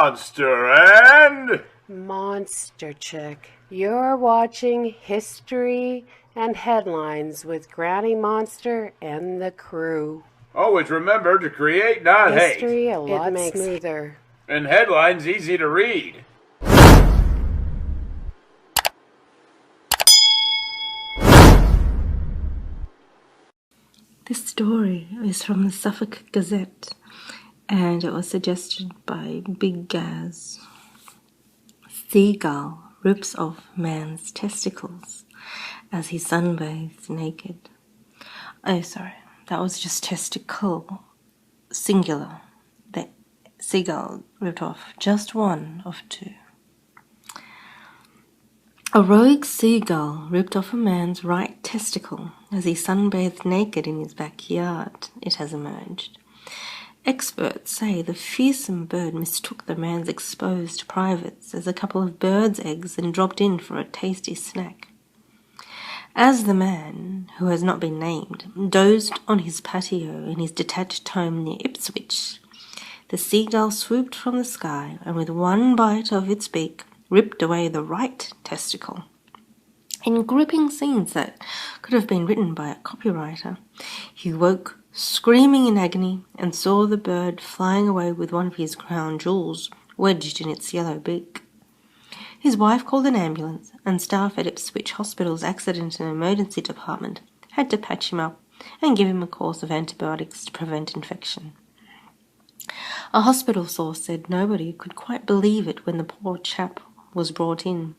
Monster and Monster Chick. You're watching History and Headlines with Granny Monster and the crew. always remember to create, not hate. History a lot smoother. And headlines easy to read. This story is from the Suffolk Gazette, and it was suggested by Big Gaz. Seagull rips off man's testicles as he sunbathes naked. Oh, sorry, that was just testicle, singular. The seagull ripped off just one of two. A rogue seagull ripped off a man's right testicle as he sunbathed naked in his backyard, it has emerged. Experts say the fearsome bird mistook the man's exposed privates as a couple of birds' eggs and dropped in for a tasty snack. As the man, who has not been named, dozed on his patio in his detached home near Ipswich, the seagull swooped from the sky and with one bite of its beak ripped away the right testicle. In gripping scenes that could have been written by a copywriter, he woke screaming in agony and saw the bird flying away with one of his crown jewels wedged in its yellow beak. His wife called an ambulance, and staff at Ipswich Hospital's accident and emergency department had to patch him up and give him a course of antibiotics to prevent infection. A hospital source said nobody could quite believe it when the poor chap was brought in.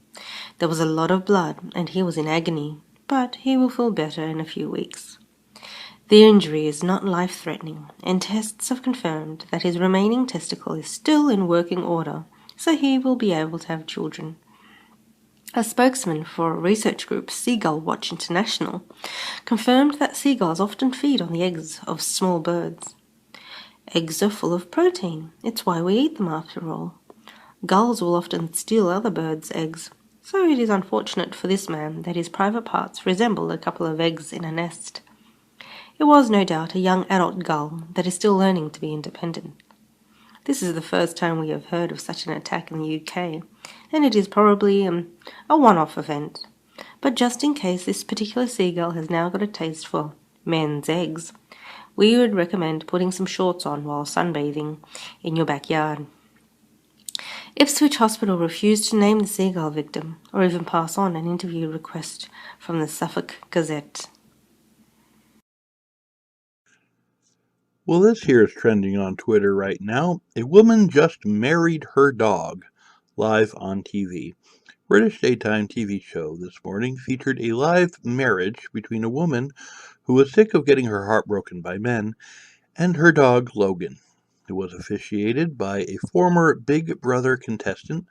There was a lot of blood, and he was in agony, but he will feel better in a few weeks. The injury is not life-threatening, and tests have confirmed that his remaining testicle is still in working order, so he will be able to have children. A spokesman for a research group, Seagull Watch International, confirmed that seagulls often feed on the eggs of small birds. Eggs are full of protein. It's why we eat them after all. Gulls will often steal other birds' eggs, so it is unfortunate for this man that his private parts resemble a couple of eggs in a nest. It was no doubt a young adult gull that is still learning to be independent. This is the first time we have heard of such an attack in the UK, and it is probably a one-off event. But just in case this particular seagull has now got a taste for men's eggs, we would recommend putting some shorts on while sunbathing in your backyard. Ipswich Hospital refused to name the seagull victim or even pass on an interview request from the Suffolk Gazette. Well, this here is trending on Twitter right now. A woman just married her dog live on TV. British daytime TV show this morning featured a live marriage between a woman who was sick of getting her heart broken by men and her dog Logan. It was officiated by a former Big Brother contestant,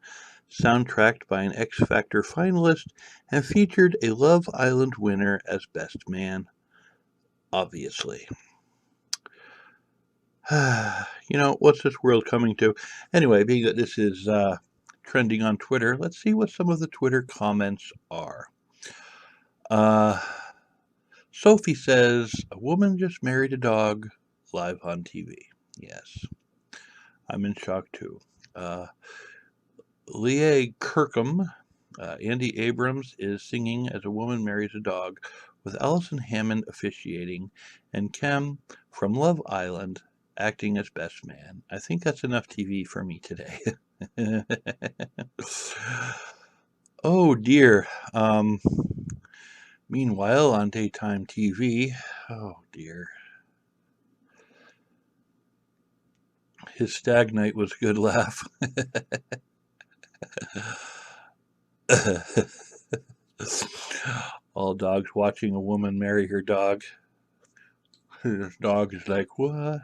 soundtracked by an X Factor finalist, and featured a Love Island winner as best man, obviously. What's this world coming to? Anyway, being that this is trending on Twitter, let's see what some of the Twitter comments are. Sophie says, a woman just married a dog live on TV. Yes, I'm in shock too. Leah Kirkham, Andy Abrams is singing as a woman marries a dog, with Alison Hammond officiating, and Kem from Love Island acting as best man. I think that's enough TV for me today. Oh dear. Meanwhile, on daytime TV, oh dear. His stag night was a good laugh. All dogs watching a woman marry her dog. His dog is like, what?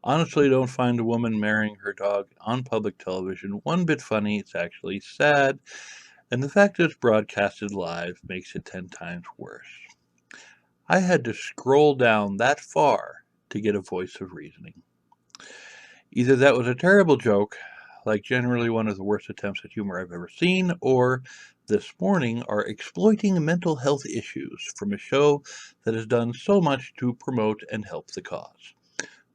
Honestly, don't find a woman marrying her dog on public television one bit funny. It's actually sad. And the fact that it's broadcasted live makes it 10 times worse. I had to scroll down that far to get a voice of reasoning. Either that was a terrible joke, like generally one of the worst attempts at humor I've ever seen, or this morning are exploiting mental health issues from a show that has done so much to promote and help the cause.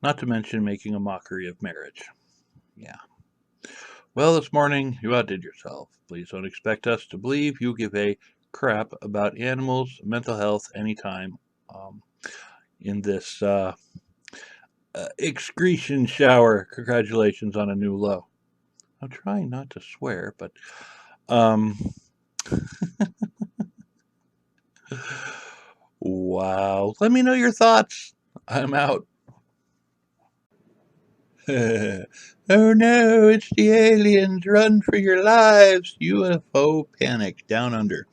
Not to mention making a mockery of marriage. Yeah. Well, this morning you outdid yourself. Please don't expect us to believe you give a crap about animals, mental health, anytime um, in this excretion shower. Congratulations on a new low. I'm trying not to swear, but um, wow. Let me know your thoughts. I'm out. Oh no, it's the aliens. Run for your lives. UFO panic down under.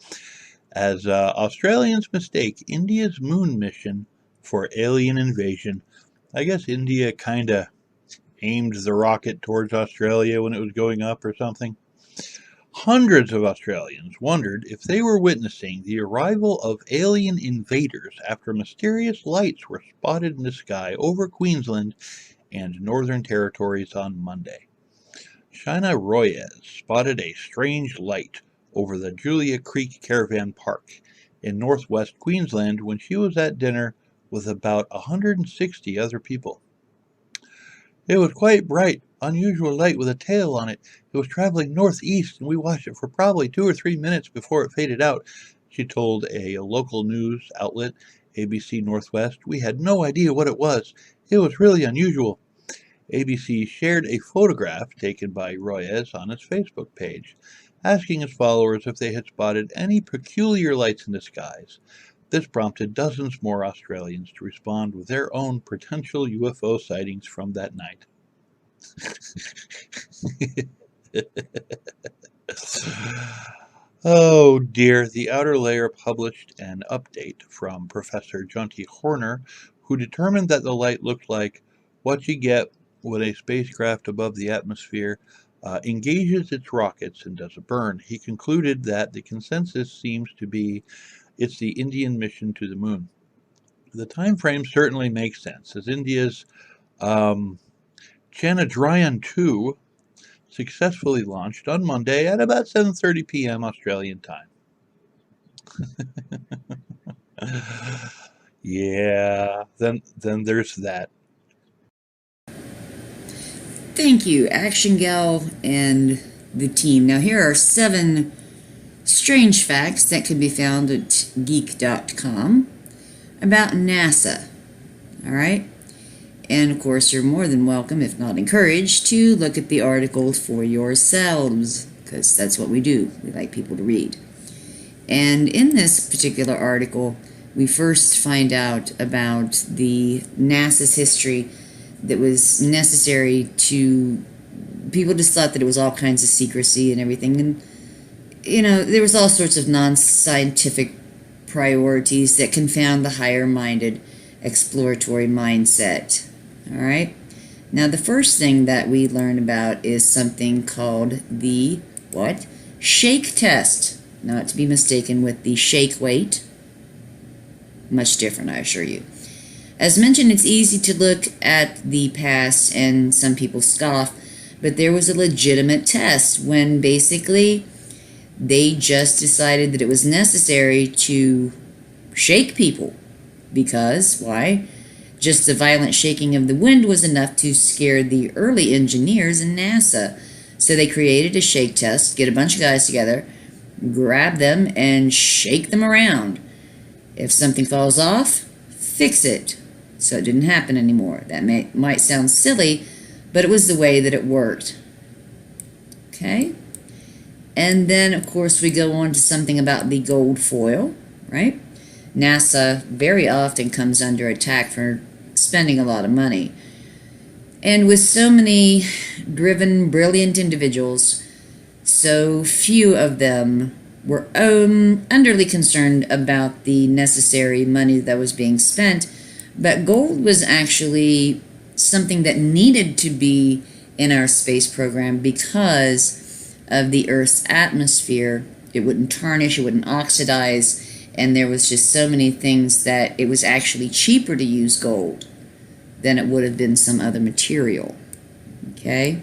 As Australians mistake India's moon mission for alien invasion. I guess India kind of aimed the rocket towards Australia when it was going up or something. Hundreds of Australians wondered if they were witnessing the arrival of alien invaders after mysterious lights were spotted in the sky over Queensland and Northern Territories on Monday. Shaina Royes spotted a strange light over the Julia Creek Caravan Park in northwest Queensland when she was at dinner with about 160 other people. It was quite bright, unusual light with a tail on it. It was traveling northeast, and we watched it for probably 2 or 3 minutes before it faded out, she told a local news outlet, ABC Northwest. We had no idea what it was. It was really unusual. ABC shared a photograph taken by Royes on its Facebook page, asking its followers if they had spotted any peculiar lights in the skies. This prompted dozens more Australians to respond with their own potential UFO sightings from that night. Oh dear, the Outer Layer published an update from Professor Jonty Horner, who determined that the light looked like what you get when a spacecraft above the atmosphere engages its rockets and does a burn. He concluded that the consensus seems to be it's the Indian mission to the moon. The time frame certainly makes sense, as India's Chandrayaan-2 successfully launched on Monday at about 7:30 p.m. Australian time. Yeah, then there's that. Thank you, ActionGal and the team. Now, here are 7 strange facts that can be found at geek.com about NASA. All right? And of course, you're more than welcome, if not encouraged, to look at the article for yourselves, because that's what we do. We like people to read. And in this particular article, we first find out about the NASA's history that was necessary to... People just thought that it was all kinds of secrecy and everything. And, you know, there was all sorts of non-scientific priorities that confound the higher-minded exploratory mindset. All right? Now, the first thing that we learn about is something called the, what? Shake test. Not to be mistaken with the shake weight. Much different, I assure you. As mentioned, it's easy to look at the past and some people scoff, but there was a legitimate test when basically they just decided that it was necessary to shake people. Because, why? Just the violent shaking of the wind was enough to scare the early engineers in NASA. So they created a shake test, get a bunch of guys together, grab them, and shake them around. If something falls off, fix it. So it didn't happen anymore. That might sound silly, but it was the way that it worked. Okay? And then, of course, we go on to something about the gold foil, right? NASA very often comes under attack for spending a lot of money. And with so many driven, brilliant individuals, so few of them were underly concerned about the necessary money that was being spent. But gold was actually something that needed to be in our space program because of the Earth's atmosphere. It wouldn't tarnish, it wouldn't oxidize, and there was just so many things that it was actually cheaper to use gold than it would have been some other material. Okay?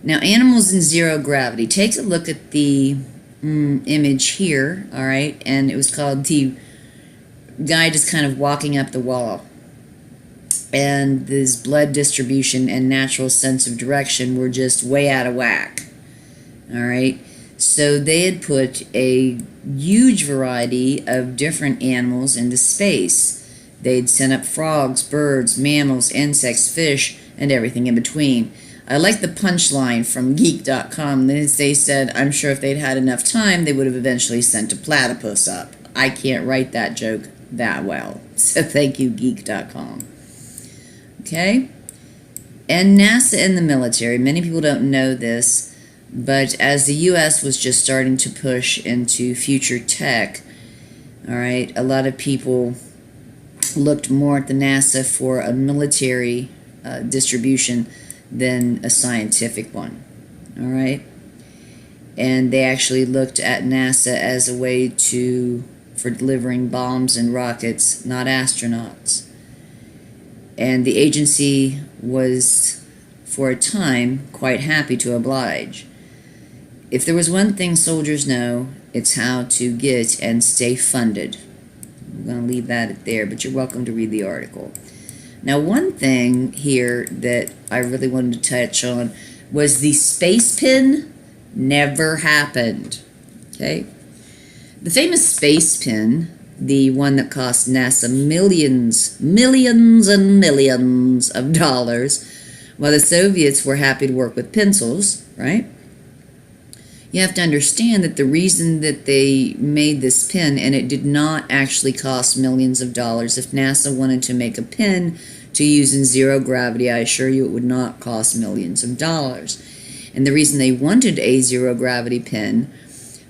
Now, animals in zero gravity. Take a look at the image here, all right? And it was called the guy just kind of walking up the wall. and his blood distribution and natural sense of direction were just way out of whack. All right. So they had put a huge variety of different animals into space. They'd sent up frogs, birds, mammals, insects, fish, and everything in between. I like the punchline from geek.com. They said, I'm sure if they'd had enough time, they would have eventually sent a platypus up. I can't write that joke that well. So thank you, geek.com. Okay? And NASA and the military. Many people don't know this, but as the U.S. was just starting to push into future tech, all right, a lot of people looked more at the NASA for a military distribution than a scientific one, all right? And they actually looked at NASA as a way for delivering bombs and rockets, not astronauts. And the agency was, for a time, quite happy to oblige. If there was one thing soldiers know, it's how to get and stay funded. I'm going to leave that there, but you're welcome to read the article. Now, one thing here that I really wanted to touch on was the space pin never happened. Okay? The famous space pin, the one that cost NASA millions and millions of dollars, while the Soviets were happy to work with pencils, right? You have to understand that the reason that they made this pin, and it did not actually cost millions of dollars. If NASA wanted to make a pin to use in zero gravity, I assure you it would not cost millions of dollars. And the reason they wanted a zero gravity pin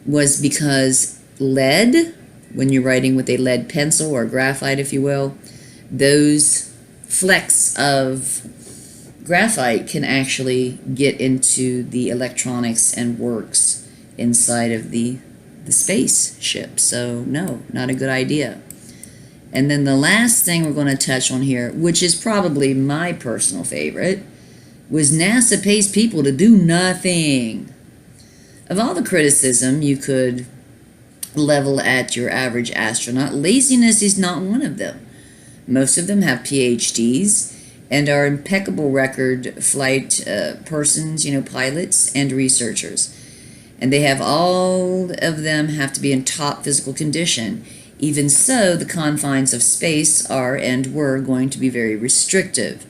was because lead, when you're writing with a lead pencil or graphite, if you will, those flecks of graphite can actually get into the electronics and works inside of the spaceship. So no, not a good idea. And then the last thing we're going to touch on here, which is probably my personal favorite, was NASA pays people to do nothing. Of all the criticism you could level at your average astronaut, laziness is not one of them. Most of them have PhDs and are impeccable record flight persons, pilots and researchers. And they have all of them have to be in top physical condition. Even so, the confines of space are and were going to be very restrictive.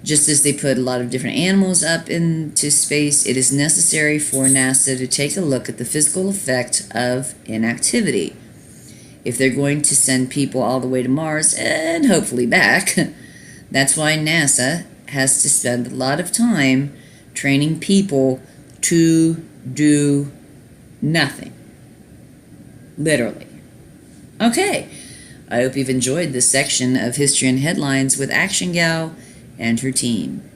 Just as they put a lot of different animals up into space, it is necessary for NASA to take a look at the physical effect of inactivity. If they're going to send people all the way to Mars and hopefully back, that's why NASA has to spend a lot of time training people to do nothing. Literally. Okay, I hope you've enjoyed this section of History and Headlines with ActionGal and her team.